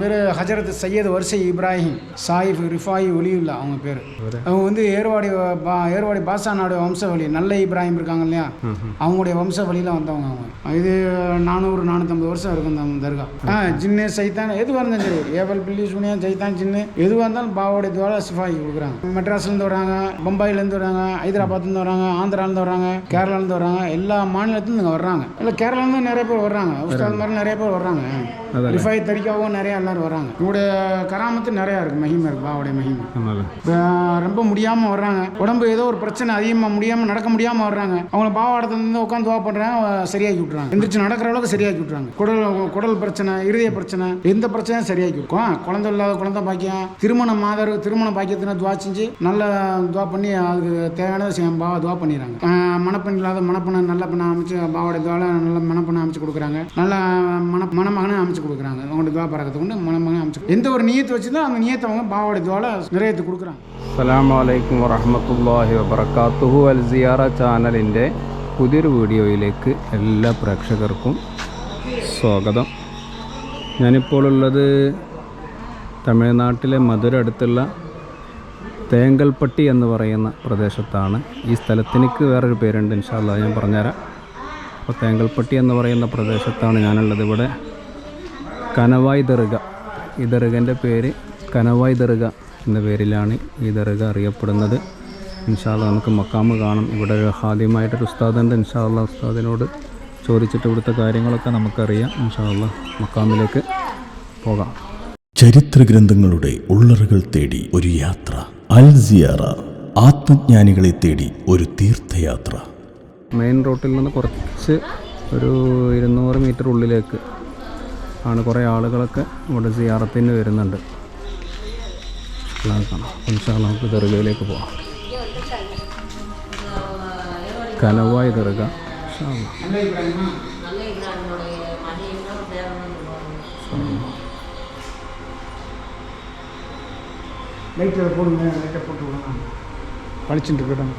பேர் ஹஜரத் சையத் வரிசை இப்ராஹிம் சாயிஃப் ரிஃபாயி ஒலியுல்லா அவங்க பேர். அவங்க வந்து ஏர்வாடி பாஷா நாடு வம்சவழி நல்ல இப்ராஹிம் இருக்காங்க இல்லையா, அவங்களுடைய வம்ச வழியில் வந்தவங்க. அவங்க இது 400-450 வருஷம் இருக்கும் இந்த தர்கா. ஜின்னு சைத்தான் எதுவாக இருந்தாலும் சரி, ஏவல் பில்லி சூனியா சைத்தான் ஜின்னு எதுவாக இருந்தாலும் பாவோடைய துவால சிஃபாய் கொடுக்குறாங்க. மெட்ராஸ்லேருந்து வராங்க, பம்பாயிலேருந்து வராங்க, ஹைதராபாத்லேருந்து வராங்க, ஆந்திராலேருந்து வராங்க, கேரளாலேருந்து வராங்க, எல்லா மாநிலத்துலேருந்து இங்கே வர்றாங்க. இல்லை கேரளாலேருந்து நிறைய பேர் வர்றாங்க, உஸ்தாத் மாதிரி நிறைய பேர் வர்றாங்க. ரிஃபாய் தரிக்காவும் நிறையா எல்லாரும் வராங்க. இவங்களுடைய கராமத்து நிறையா இருக்குது, மகிமை இருக்குது, பாவோடைய மகிமை. ரொம்ப முடியாமல் வர்றாங்க, உடம்பு ஏதோ ஒரு பிரச்சனை அதிகமாக முடியாமல் நடக்க முடியாமல் வர்றாங்க. அவங்கள பாவாடத்துலேருந்து உட்காந்து துவா பண்ணுறாங்க, சரியாக்கி விட்றாங்க. எந்திரிச்சு நடக்கிற அளவுக்கு சரியாக்கி விட்றாங்க. குடல் பிரச்சனை, இருதய பிரச்சனை, எந்த பிரச்சனையும் சரியாக்கி விட்ருக்கோம். குழந்தை இல்லாத குழந்தை பாக்கியம், திருமண பாக்கியத்தின துவா செஞ்சு நல்ல துவா பண்ணி அதுக்கு தேவையானதை பாவா துவா பண்ணிடுறாங்க. மணப்பெண் இல்லாத மணப்பெண்ணை நல்ல பெண்ணை அமைச்சு பாவோடைய துவால நல்ல மணப்பெண்ணை அமைச்சு கொடுக்குறாங்க. நல்ல மணமகனை அமைச்சு கொடுக்குறாங்க. அவங்களுடைய துவா பறக்கத்தை கொண்டு மணமகனை அமைச்சு எந்த ஒரு நியத்தை வச்சு தான் அந்த நியத்தை அவங்க பாவோடைய துவால நிறைவேற்றி கொடுக்குறாங்க. അസ്സലാമു അലൈക്കും വറഹ്മത്തുള്ളാഹി വബറകാതുഹു. അൽ സിയാറ ചാനലിൻ്റെ പുതിയൊരു വീഡിയോയിലേക്ക് എല്ലാ പ്രേക്ഷകർക്കും സ്വാഗതം. ഞാനിപ്പോൾ ഉള്ളത് തമിഴ്നാട്ടിലെ മധുര അടുത്തുള്ള തേങ്കൽപ്പട്ടി എന്ന് പറയുന്ന പ്രദേശത്താണ്. ഈ സ്ഥലത്തിനിക്ക് വേറൊരു പേരുണ്ട്, ഇൻഷാ അല്ലാഹ് ഞാൻ പറഞ്ഞുതരാം. അപ്പോൾ തേങ്കൽപ്പട്ടി എന്ന് പറയുന്ന പ്രദേശത്താണ് ഞാനുള്ളത്. ഇവിടെ കനവായ് ദർഗ, ഈ ദർഗൻ്റെ പേര് കനവായ് ദർഗ എന്ന പേരിലാണ് ഈ ദർഗ അറിയപ്പെടുന്നത്. ഇൻഷാ അല്ലാഹ് നമുക്ക് മക്കാമ് കാണും. ഇവിടെ ഒരു ഹാദിമായിട്ടൊരു ഉസ്താദുണ്ട്. ഇൻഷാ അല്ലാഹ് ഉസ്താദിനോട് ചോദിച്ചിട്ട് ഇവിടുത്തെ കാര്യങ്ങളൊക്കെ നമുക്കറിയാം. ഇൻഷാ അല്ലാഹ് മക്കാമിലേക്ക് പോകാം. ചരിത്ര ഗ്രന്ഥങ്ങളുടെ ഉള്ളറകൾ തേടി ഒരു യാത്ര. അൽ സിയാറ, ആത്മജ്ഞാനികളെ തേടി ഒരു തീർത്ഥയാത്ര. മെയിൻ റോട്ടിൽ നിന്ന് കുറച്ച് ഒരു 200 മീറ്റർ ഉള്ളിലേക്ക് ആണ്. കുറേ ആളുകളൊക്കെ ഇവിടെ സിയാറത്തിന് വരുന്നുണ്ട്. ഇൻഷാ അല്ലാഹ് നമുക്ക് ദർഗയിലേക്ക് പോകാം. കനവായ് ദർഗ. ഇൻഷാ അല്ലാഹ് லைட்டை போடுங்க, லைட்டை போட்டு விடலாம், பழிச்சுட்டு இருக்கட்டும்.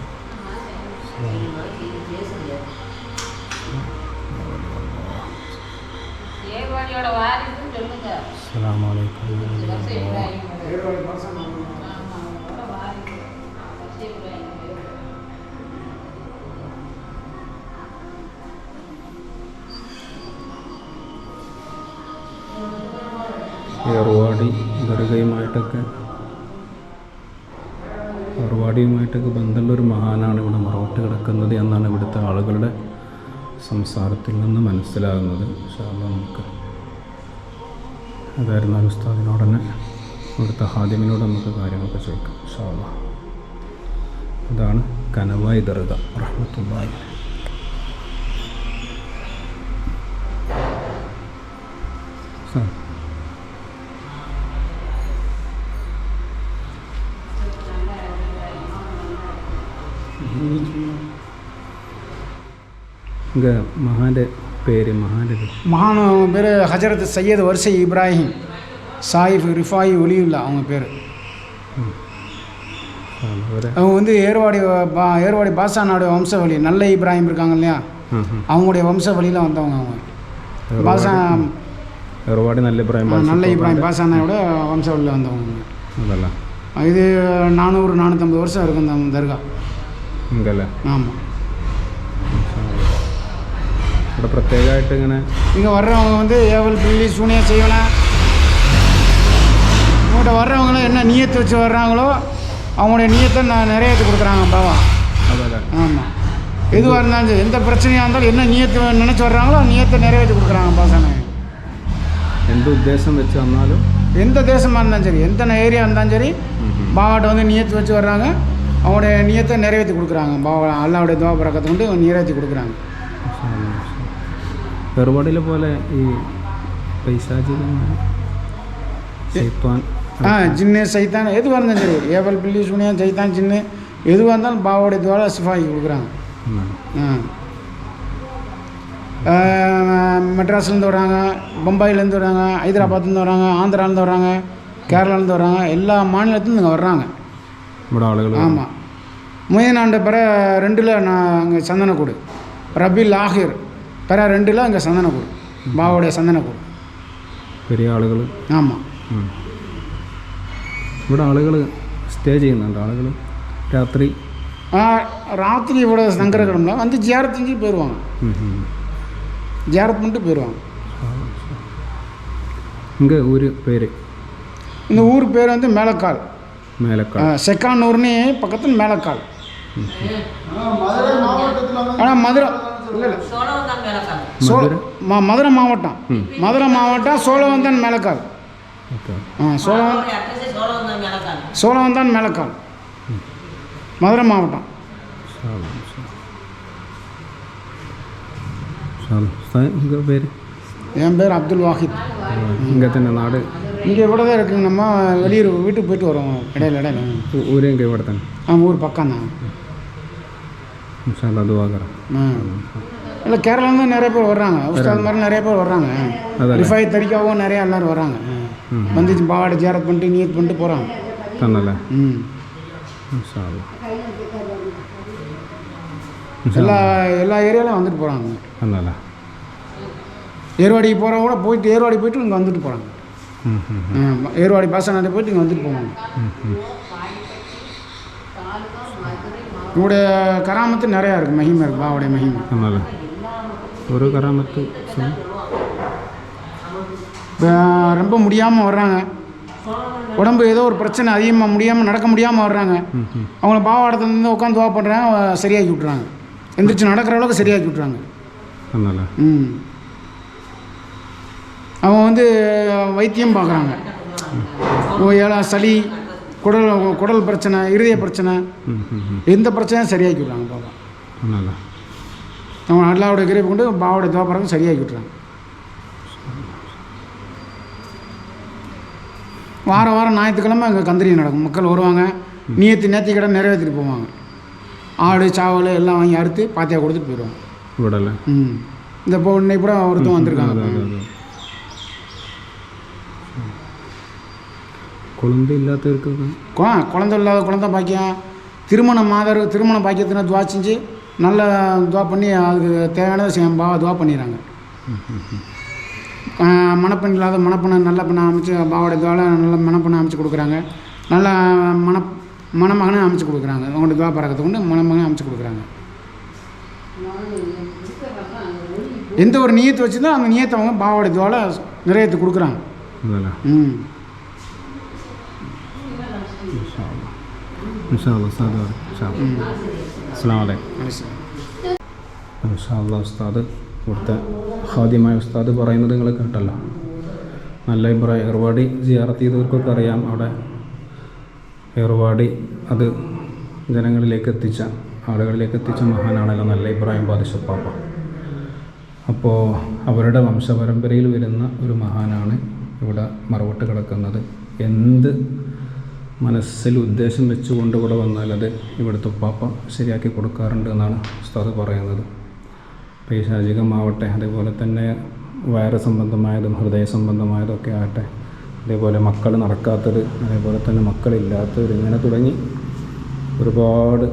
அஸ்ஸலாமு அலைக்கும். ഏർവാടി ദർഗയുമായിട്ടൊക്കെ ബന്ധമുള്ളൊരു മഹാനാണ് ഇവിടെ മറവട്ട് കിടക്കുന്നത് എന്നാണ് ഇവിടുത്തെ ആളുകളുടെ സംസാരത്തിൽ നിന്ന് മനസ്സിലാകുന്നത്. ഇൻഷാ അല്ലാഹ് നമുക്ക് അതായിരുന്നാൽ ഉസ്താദിനോട് തന്നെ ഇവിടുത്തെ ഹാദിമിനോട് നമുക്ക് കാര്യങ്ങളൊക്കെ ചോദിക്കാം. ഇൻഷാ അല്ലാഹ് അതാണ് കനവായ് ദർഗ റഹ്മത്തുള്ളാഹി. இங்கே மகான் பேர் ஹஜரத் சையத் வரிசை இப்ராஹிம் சாயிஃப் ரிஃபாயி ஒலியுல்லா அவங்க பேர். அவங்க வந்து ஏர்வாடி பாஷா நாடு வம்சவழி நல்ல இப்ராஹிம் இருக்காங்க இல்லையா, அவங்களுடைய வம்ச வழியில் வந்தவங்க. அவங்க பாஷா ஏர்வாடி நல்ல இப்ராஹிம் பாஷானாவோட வம்ச வழியில் வந்தவங்க. அதெல்லாம் இது 400-450 வருஷம் இருக்கும் இந்த தர்கா. ഇങ്ങല്ലേ? ആമാം. ഇവിടെ പ്രത്യേകമായിട്ട് ഇങ്ങനെ இங்கே வர்றவங்க வந்து ஏவல் பில்லி சூனியா செய்யலாம். இவங்கள்ட்ட வர்றவங்களும் என்ன நியத்து வச்சு வர்றாங்களோ அவங்களுடைய நியத்தை நான் நிறைவேற்றி கொடுக்குறாங்க பாவா. ஆமாம். எதுவாக இருந்தாலும் சரி, எந்த பிரச்சனையாக இருந்தாலும் என்ன நியத்து நினச்சி வர்றாங்களோ நியத்தை நிறைவேற்றி கொடுக்குறாங்க பாசானே. எந்த உத்தேசம் வச்சு வந்தாலும், எந்த தேசமாக இருந்தாலும் சரி, எந்த ஏரியா இருந்தாலும் சரி, பாவாட்ட வந்து நியத்து வச்சு வர்றாங்க, அவங்களுடைய நியத்தை நிறைவேற்றி கொடுக்குறாங்க. பாவா அல்லாவுடைய துவா பறக்கத்தை கொண்டு நிறைவேற்றி கொடுக்குறாங்க. ഏർവാടിലെ പോലെ ഈ പൈശാചികമായ ஜின்னு சைத்தான் எதுவாக இருந்தாலும் சரி, ஏவல் பில்லி சூனியா சைத்தான் ஜின்னு எதுவாக இருந்தாலும் பாவோடைய துவால சிஃபாய் கொடுக்குறாங்க. மெட்ராஸ்லேருந்து வராங்க, பம்பாயிலேருந்து வராங்க, ஹைதராபாத்லேருந்து வராங்க, ஆந்திராலேருந்து வராங்க, கேரளாலேருந்து வராங்க, எல்லா மாநிலத்துலேருந்து இங்கே வர்றாங்க ഇവിടെ ആളുകൾ. ஆமாம். முயனாண்டு பிற 2 நான் அங்கே சந்தனக்கூடு, ரபில் ஆஹிர் பிற 2 அங்கே சந்தனக்கூடு, பாவோடைய சந்தனக்கூடு. പെരിയ ആളുകൾ. ആമാം. ഇവിടെ ആളുകൾ സ്റ്റേ ചെയ്യുന്നുണ്ട്. ആളുകൾ രാത്രി ராத்திரி இவ்வளோ சங்கரகடம்ல வந்து ஜியாரத் செஞ்சு போயிடுவாங்க. ஜியாரத் பண்ணிட்டு போயிடுவாங்க. இங்கே ஊர் பேர், இந்த ஊர் பேர் வந்து மேலக்கால். மேலக்கால் செக்கானூர்னு பக்கத்தில் மேலக்கால். ஆனால் மதுரை இல்லை மதுரை மாவட்டம். மதுரை மாவட்டம் சோழவந்தான் மேலக்கால். சோழவந்தான் மேலக்கால் மதுரை மாவட்டம். பேர்? என் பேர் அப்துல் வாஹித். இங்கே தானே நாடு? இங்கே ഇവിടെ தான் இருக்குங்க. நம்ம வெளியூர் வீட்டுக்கு போயிட்டு வரோம் இடையில. ஊரே இங்கே ഇവിടെ തന്നെ? ஊர் பக்கம் தான். அது வாங்குறேன். இல்லை கேரளாலேருந்து நிறைய பேர் வர்றாங்க. உஸ்தாத் மாதிரி நிறைய பேர் வர்றாங்க. ரிஃபாய் தரிக்காவும் நிறையா எல்லோரும் வர்றாங்க. வந்து பாவாடை ஜியாரத் பண்ணிட்டு நியத் பண்ணிட்டு போகிறாங்க. தன்னல எல்லா ஏரியாவிலும் வந்துட்டு போகிறாங்க. அதனால் ஏர்வாடிக்கு போகிறவங்க கூட போயிட்டு ஏர்வாடி போயிட்டு இங்கே வந்துட்டு போகிறாங்க. ஏர்வாடி பாசனாட்டை போயிட்டு இங்கே வந்துட்டு போவாங்க. இவருடைய கராமத்து நிறையா இருக்குது. மகிமை இருக்குது. பாவுடைய மகிமை. அதனால் ஒரு கராமத்து ரொம்ப முடியாமல் வர்றாங்க. உடம்பு ஏதோ ஒரு பிரச்சனை அதிகமாக முடியாமல் நடக்க முடியாமல் வர்றாங்க. அவங்கள பாவாடத்துலேருந்து உட்காந்து துவா பண்ணுறாங்க, சரியாக்கி விட்றாங்க. எந்திரிச்சு நடக்கிற அளவுக்கு சரியாக்கி விட்றாங்க. அவங்க வந்து வைத்தியம் பார்க்குறாங்க. சளி, குடல் பிரச்சனை, இருதய பிரச்சனை, எந்த பிரச்சனையும் சரியாக்கி விட்றாங்க. பாபா அவங்க அல்லாவுடைய கிரேப் கொண்டு பாவோடைய துவாபரம் சரியாக்கி விட்றாங்க. வாரம் வாரம் ஞாயிற்றுக்கிழமை அங்கே கந்திரி நடக்கும். மக்கள் வருவாங்க. நேர்த்தி கடை நிறைவேற்றிட்டு போவாங்க. ஆடு சாவல் எல்லாம் வாங்கி அறுத்து பாத்தியா கொடுத்துட்டு போயிடுவாங்க. விடலை. இந்த இப்போ இன்னைக்கு கூட ஒருத்தன் வந்திருக்காங்க. குழந்தை இல்லாதவருக்கு குழந்தை இல்லாத குழந்தை பாக்கியம், திருமண பாக்கியத்தின துவா செஞ்சு நல்ல துவா பண்ணி அதுக்கு தேவையானதை பாவா துவா பண்ணிடுறாங்க. மணப்பெண் இல்லாத மணப்பெண்ணை நல்ல பெண்ணை அமைச்சு பாவோடைய துவால நல்ல மணப்பெண்ணை அமைச்சு கொடுக்குறாங்க. நல்ல மணமகனை அமைச்சு கொடுக்குறாங்க. அவங்களுடைய துவா பறக்கத்தை கொண்டு மணமகனை அமைச்சு கொடுக்குறாங்க. எந்த ஒரு நியத்தை வச்சு தான் அந்த நியத்தை அவங்க பாவோடைய துவால நிறைவேற்றி கொடுக்குறாங்க. ഉസ്താദ് ഇവിടുത്തെ ഖാദിമായ ഉസ്താദ് പറയുന്നത് നിങ്ങൾ കേട്ടല്ലോ. നല്ല അഭിപ്രായം. ഏർവാടി സിയാറത്ത് ചെയ്തവർക്കൊക്കെ അറിയാം. അവിടെ ഏർവാടി അത് ജനങ്ങളിലേക്ക് എത്തിച്ച, ആളുകളിലേക്ക് എത്തിച്ച മഹാനാണല്ലോ നല്ല ഇബ്രാഹിം ബാദിഷപ്പാപ്പ. അപ്പോൾ അവരുടെ വംശപരമ്പരയിൽ വരുന്ന ഒരു മഹാനാണ് ഇവിടെ മറവിട്ട് കിടക്കുന്നത്. എന്ത് മനസ്സിൽ ഉദ്ദേശം വെച്ചുകൊണ്ട് ഇവിടെ വന്നാൽ അത് ഇവിടുത്തെ ഉപ്പാപ്പ ശരിയാക്കി കൊടുക്കാറുണ്ട് എന്നാണ് ഉസ്താദ് പറയുന്നത്. പൈശാചികമാവട്ടെ, അതേപോലെ തന്നെ വയറ് സംബന്ധമായതും ഹൃദയ സംബന്ധമായതൊക്കെ ആകട്ടെ, അതേപോലെ മക്കൾ നടക്കാത്തത്, അതേപോലെ തന്നെ മക്കളില്ലാത്തത്, ഇങ്ങനെ തുടങ്ങി ഒരുപാട്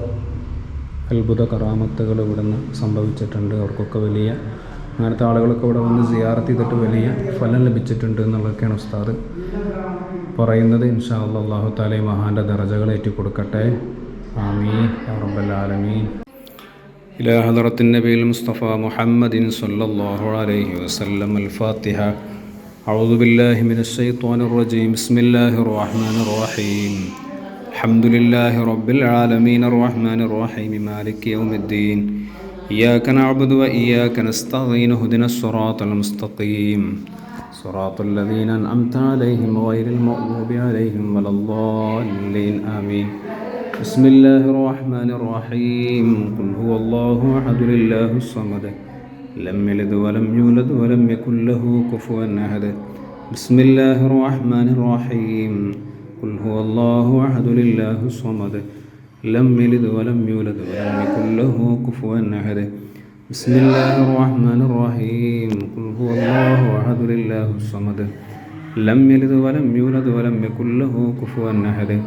അത്ഭുത കറാമത്തുകൾ ഇവിടുന്ന് സംഭവിച്ചിട്ടുണ്ട്. അവർക്കൊക്കെ വലിയ അങ്ങനത്തെ ആളുകളൊക്കെ ഇവിടെ വന്ന് സിയാറത്ത് ചെയ്തിട്ട് വലിയ ഫലം ലഭിച്ചിട്ടുണ്ട് എന്നുള്ളതൊക്കെയാണ് ഉസ്താദ് പറയുന്നത്. ഇൻഷാ അല്ലാഹ് അല്ലാഹു തആല മഹാൻ്റെ ദറജകളേറ്റി കൊടുക്കട്ടെ. ആമീൻ യാ റബ്ബൽ ആലമീൻ. ഇലാ ഹദറത്തിൻ നബിയിൽ മുസ്തഫ മുഹമ്മദിൻ സല്ലല്ലാഹു അലൈഹി വസല്ലം. അൽ-ഫാത്തിഹ. അഊദു ബില്ലാഹി മിനശ് ശൈത്വാനിർ റജീം. ബിസ്മില്ലാഹിർ റഹ്മാനിർ റഹീം. അൽഹംദുലില്ലാഹി റബ്ബിൽ ആലമീൻ അർ-റഹ്മാനിർ റഹീം മാലികി യൗമിദ്ദീൻ. ഇയ്യാക നഅ്ബുദു വ ഇയ്യാക നസ്തഈൻ. ഇഹ്ദിനസ് സിറാത്തൽ മുസ്തഖീം സിറാത്തൽ ലദീന അൻഅംത അലൈഹിം ഗൈറിൽ മഗ്ദൂബി അലൈഹിം വലദ്ദാല്ലീൻ. ആമീൻ. ബിസ്മില്ലാഹിർ റഹ്മാനിർ റഹീം. ഖുൽ ഹുവല്ലാഹു അഹദ് അല്ലാഹുസ് സമദ് ലം യലിദ് വലം യൂലദ് വലം യകുൽ ലഹു കുഫുവൻ അഹദ്. ബിസ്മില്ലാഹിർ റഹ്മാനിർ റഹീം. ഖുൽ ഹുവല്ലാഹു അഹദ് അല്ലാഹുസ് സമദ് ലം യലിദ് വലം യൂലദ് വലം യകുൽ ലഹു കുഫുവൻ അഹദ്. ബിസ്മില്ലാഹിർ റഹ്മാനിർ റഹീം. ഖുൽ ഹുവല്ലാഹു അഹദ് അല്ലാഹുസ് സമദ് ലം യലിദ് വലം യൂലദ് വലം യകുൽ ലഹു കുഫുവൻ അഹദ്.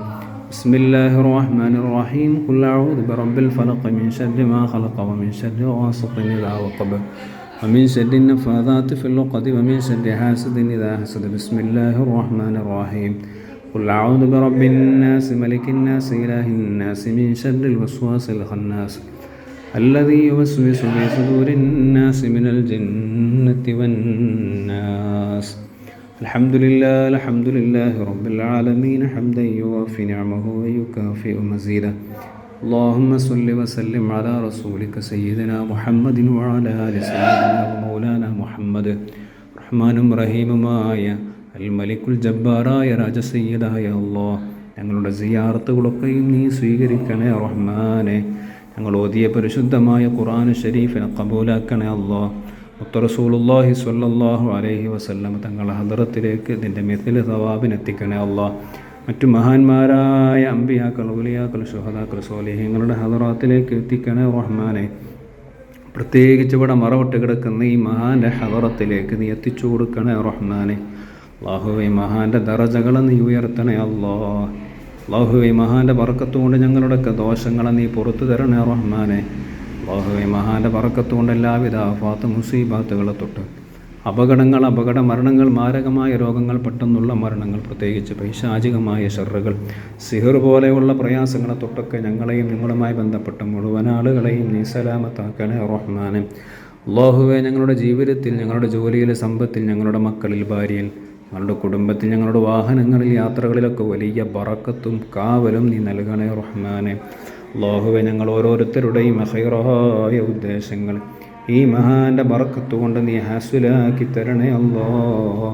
ബിസ്മില്ലാഹിർ റഹ്മാനിർ റഹീം. ഖുൽ അഊദു ബിറബ്ബിൽ ഫലഖ് മിൻ ശർരി മാ ഖലഖ വമിൻ ശർരി ഗാസിഖിൻ ഇദാ വഖബ ومن شر النفاثات في العقد ومن شر حاسد إذا حسد. بسم الله الرحمن الرحيم. قل أعوذ برب الناس ملك الناس إله الناس من شر الوسواس الخناس الذي يوسوس في صدور الناس من الجنة والناس. الحمد لله رب العالمين حمدا يوافي نعمه ويكافئ مزيدا. اللهم صل وسلم على رسولك سيدنا محمد وعلى آل سيدنا ومولانا മുഹമ്മദ്. റഹ്മാനും റഹീമുമായ അൽ മലിക്കുൽ ജബ്ബാറായ രാജസയ്യിദായ അല്ലാഹ്, ഞങ്ങളുടെ സിയാറത്തുകളൊക്കെയും നീ സ്വീകരിക്കണേ റഹ്മാനെ. ഞങ്ങൾ ഓതിയ പരിശുദ്ധമായ ഖുർആൻ ഷരീഫിനെ കബൂലാക്കണേ അല്ലാഹ്. മുത്ത റസൂലുള്ളാഹി സ്വല്ലല്ലാഹു അലൈഹി വസല്ലം തങ്ങളുടെ ഹദറത്തിലേക്ക് ഇതിൻ്റെ മിഥില സവാബിനെത്തിക്കണേ അല്ലാഹ്. മറ്റു മഹാന്മാരായ അമ്പിയാക്കൾ, ഔലിയാക്കൾ, ശുഹദാക്കൾ, സ്വാലിഹീങ്ങളുടെ ഹദറാത്തിലേക്ക് എത്തിക്കണേ റഹ്മാനെ. പ്രത്യേകിച്ച് ഇവിടെ മറവിട്ട് കിടക്കുന്ന ഈ മഹാൻ്റെ ഹദറത്തിലേക്ക് നീ എത്തിച്ചു കൊടുക്കണേ റഹ്മാനെ. അല്ലാഹുവേ, മഹാൻ്റെ ദറജകളെ നീ ഉയർത്തണേ അല്ലാഹ്. അല്ലാഹുവേ, മഹാൻ്റെ ബർക്കത്തുകൊണ്ട് ഞങ്ങളുടെയൊക്കെ ദോഷങ്ങളെ നീ പുറത്തു തരണേ റഹ്മാനെ. അല്ലാഹുവേ, മഹാൻ്റെ ബർക്കത്തുകൊണ്ട് എല്ലാവിധ ആഫാത്ത് മുസീബാത്തുകളെ തൊട്ട് അപകട മരണങ്ങൾ, മാരകമായ രോഗങ്ങൾ, പെട്ടെന്നുള്ള മരണങ്ങൾ, പ്രത്യേകിച്ച് പൈശാചികമായ ഷർറുകൾ, സിഹർ പോലെയുള്ള പ്രയാസങ്ങളെ തൊട്ടൊക്കെ ഞങ്ങളെയും നിങ്ങളുമായി ബന്ധപ്പെട്ട മുഴുവൻ ആളുകളെയും നീ സലാമത്താക്കണേ റഹ്മാനെ. അല്ലാഹുവേ, ഞങ്ങളുടെ ജീവിതത്തിൽ, ഞങ്ങളുടെ ജോലിയിൽ, സമ്പത്തിൽ, ഞങ്ങളുടെ മക്കളിൽ, ഭാര്യയിൽ, ഞങ്ങളുടെ കുടുംബത്തിൽ, ഞങ്ങളുടെ വാഹനങ്ങളിൽ, യാത്രകളിലൊക്കെ വലിയ ബറക്കത്തും കാവലും നീ നൽകണേ റഹ്മാനെ. അല്ലാഹുവേ, ഞങ്ങൾ ഓരോരുത്തരുടെയും ഖൈറായ ഉദ്ദേശങ്ങൾ ഈ മഹാൻ്റെ ബറക്കത്ത് കൊണ്ട് നീ ഹാസുലാക്കി തരണേ അല്ലാഹ്.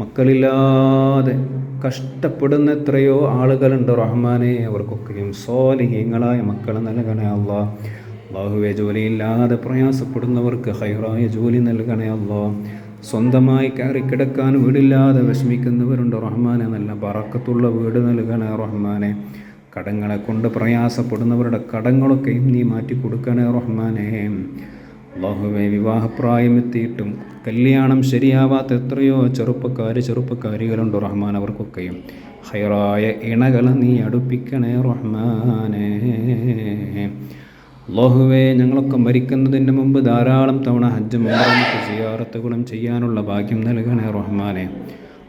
മക്കളില്ലാതെ കഷ്ടപ്പെടുന്ന എത്രയോ ആളുകളുണ്ട് റഹ്മാനെ. അവർക്കൊക്കെയും സ്വാലിഹീങ്ങളായ മക്കൾ നൽകണേ അല്ലാഹ്. അല്ലാഹുവേ, ജോലിയില്ലാതെ പ്രയാസപ്പെടുന്നവർക്ക് ഖൈറായ ജോലി നൽകണേ അല്ലാഹ്. സ്വന്തമായി കയറിക്കിടക്കാൻ വീടില്ലാതെ വിഷമിക്കുന്നവരുണ്ട് റഹ്മാനെ. നല്ല ബറക്കത്തുള്ള വീട് നൽകണേ റഹ്മാനെ. കടങ്ങളെ കൊണ്ട് പ്രയാസപ്പെടുന്നവരുടെ കടങ്ങളൊക്കെയും നീ മാറ്റി കൊടുക്കണേ റഹ്മാനെ. അല്ലാഹുവേ, വിവാഹപ്രായമെത്തിയിട്ടും കല്യാണം ശരിയാവാത്ത എത്രയോ ചെറുപ്പക്കാരികളുണ്ട് റഹ്മാൻ. അവർക്കൊക്കെയും ഖൈറായ ഇണകളെ നീ അടുപ്പിക്കണേ റഹ്മാനെ. അല്ലാഹുവേ, ഞങ്ങളൊക്കെ മരിക്കുന്നതിൻ്റെ മുമ്പ് ധാരാളം തവണ ഹജ്ജും ഉംറയും സിയാറത്തുകളും ചെയ്യാനുള്ള ഭാഗ്യം നൽകണേ റഹ്മാനെ.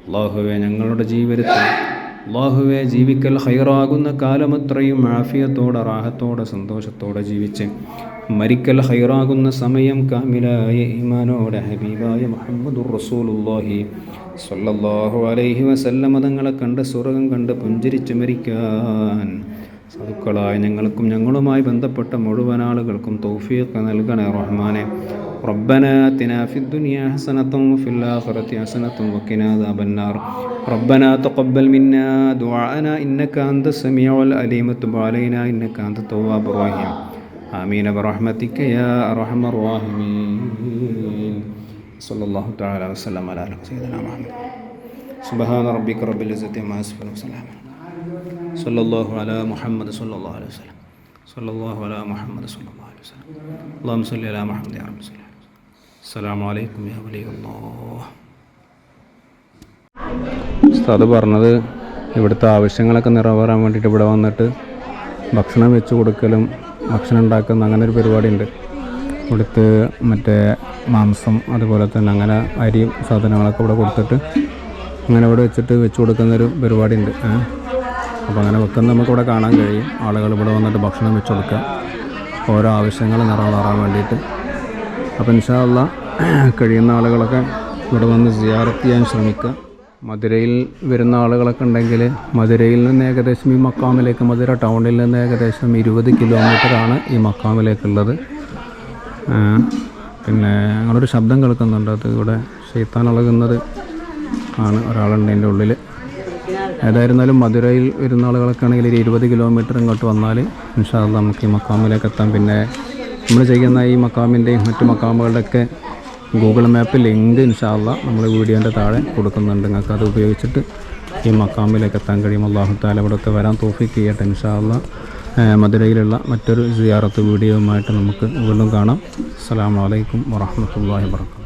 അല്ലാഹുവേ, ഞങ്ങളുടെ ജീവിതത്തിൽ ജീവിക്കൽ ഖൈറാകുന്ന കാലമത്രയും ആഫിയത്തോടെ, റാഹത്തോടെ, സന്തോഷത്തോടെ ജീവിച്ച് മരിക്കൽ ഖൈറാകുന്ന സമയം കാമിലായ ഈമാനോടെ ഹബീബായ മുഹമ്മദുർ റസൂലുള്ളാഹി സ്വല്ലല്ലാഹു അലൈഹി വസല്ലം തങ്ങളെ കണ്ട് സ്വർഗ്ഗം കണ്ട് പുഞ്ചിരിച്ച് മരിക്കാൻ സാധുക്കളായ ഞങ്ങൾക്കും ഞങ്ങളുമായി ബന്ധപ്പെട്ട മുഴുവൻ ആളുകൾക്കും തൗഫീഖ് നൽകണേ റഹ്മാനെ. റബ്ബനാ ആതിനാ ഫിദ്ദുനിയാ ഹസനതൻ വഫിൽ ആഖിറതി ഹസനതൻ വഖിനാ അദാബന്നാർ. റബ്ബനാ തഖബ്ബൽ മിന്നാ ദുആഅനാ ഇന്നക അൻതസ് സമീഉൽ അലീം വതുബ് അലൈനാ ഇന്നക അൻതത് തവ്വാബുർ റഹീം. ആമീൻ ബിറഹ്മതിക യാ അർഹമർ റഹീമീൻ. സല്ലല്ലാഹു തആല വസല്ലം അലാ സയ്യിദിനാ മുഹമ്മദ്. സുബ്ഹാന റബ്ബിക റബ്ബിൽ ഇസ്സതി അമ്മാ യസിഫൂൻ വസലാം സല്ലല്ലാഹു അലാ മുഹമ്മദ് സല്ലല്ലാഹു അലൈഹി വസല്ലം. സല്ലല്ലാഹു അലാ മുഹമ്മദ് സല്ലല്ലാഹു അലൈഹി വസല്ലം. അല്ലാഹുമ്മ സല്ലി അലാ മുഹമ്മദ് യാ റബ്ബി സല്ലി. അസ്സലാമു അലൈക്കും യാ വലിയല്ലാഹ്. ഉസ്താദ് പറഞ്ഞത് ഇവിടുത്തെ ആവശ്യങ്ങളൊക്കെ നിറവേറാൻ വേണ്ടിയിട്ട് ഇവിടെ വന്നിട്ട് ഭക്ഷണം വെച്ച് കൊടുക്കലും ഭക്ഷണം ഉണ്ടാക്കുന്ന അങ്ങനെ ഒരു പരിപാടിയുണ്ട്. ഇവിടുത്തെ മറ്റേ മാംസം അതുപോലെ തന്നെ അങ്ങനെ അരിയും സാധനങ്ങളൊക്കെ ഇവിടെ കൊടുത്തിട്ട് അങ്ങനെ ഇവിടെ വെച്ച് കൊടുക്കുന്നൊരു പരിപാടിയുണ്ട്. അപ്പോൾ അങ്ങനെ വെക്കുന്ന നമുക്കിവിടെ കാണാൻ കഴിയും. ആളുകൾ ഇവിടെ വന്നിട്ട് ഭക്ഷണം വെച്ച് കൊടുക്കുക, ഓരോ ആവശ്യങ്ങൾ നിറവേറാൻ വേണ്ടിയിട്ട്. അപ്പോൾ ഇൻഷാ അല്ലാഹ് കഴിയുന്ന ആളുകളൊക്കെ ഇവിടെ വന്ന് സിയാറത്ത് ചെയ്യാൻ ശ്രമിക്കുക. മധുരയിൽ വരുന്ന ആളുകളൊക്കെ ഉണ്ടെങ്കിൽ മധുരയിൽ നിന്ന് ഏകദേശം ഈ മക്കാമിലേക്ക്, മധുര ടൗണിൽ നിന്ന് ഏകദേശം 20 കിലോമീറ്ററാണ് ഈ മക്കാമിലേക്കുള്ളത്. പിന്നെ ഞങ്ങളൊരു ശബ്ദം കേൾക്കുന്നുണ്ട്, അത് ഇവിടെ ശൈത്താൻ ഇളകുന്നത് ആണ്, ഒരാളുണ്ട് എൻ്റെ ഉള്ളിൽ. ഏതായിരുന്നാലും മധുരയിൽ വരുന്ന ആളുകളൊക്കെ ആണെങ്കിൽ 20 കിലോമീറ്റർ ഇങ്ങോട്ട് വന്നാൽ ഇൻഷാ അല്ലാഹ് നമുക്ക് ഈ മക്കാമിലേക്ക് എത്താം. പിന്നെ നമ്മൾ ചെയ്യുന്ന ഈ മക്കാമിൻ്റെയും മറ്റു മക്കാമുകളുടെയൊക്കെ ഗൂഗിൾ മാപ്പ് ലിങ്ക് ഇൻഷാ അല്ലാഹ് നമ്മൾ വീഡിയോൻ്റെ താഴെ കൊടുക്കുന്നുണ്ട്. നിങ്ങൾക്ക് അത് ഉപയോഗിച്ചിട്ട് ഈ മക്കാമിലേക്ക് എത്താൻ കഴിയും. അല്ലാഹു തആല ഇവിടെയൊക്കെ വരാൻ തൗഫീഖ് ചെയ്യട്ടെ ഇൻഷാ അല്ലാഹ്. മധുരയിലുള്ള മറ്റൊരു സിയാറത്ത് വീഡിയോയുമായിട്ട് നമുക്ക് വീണ്ടും കാണാം. അസ്സലാമു അലൈക്കും വറഹ്മത്തുള്ളാഹി വബറകാതുഹു.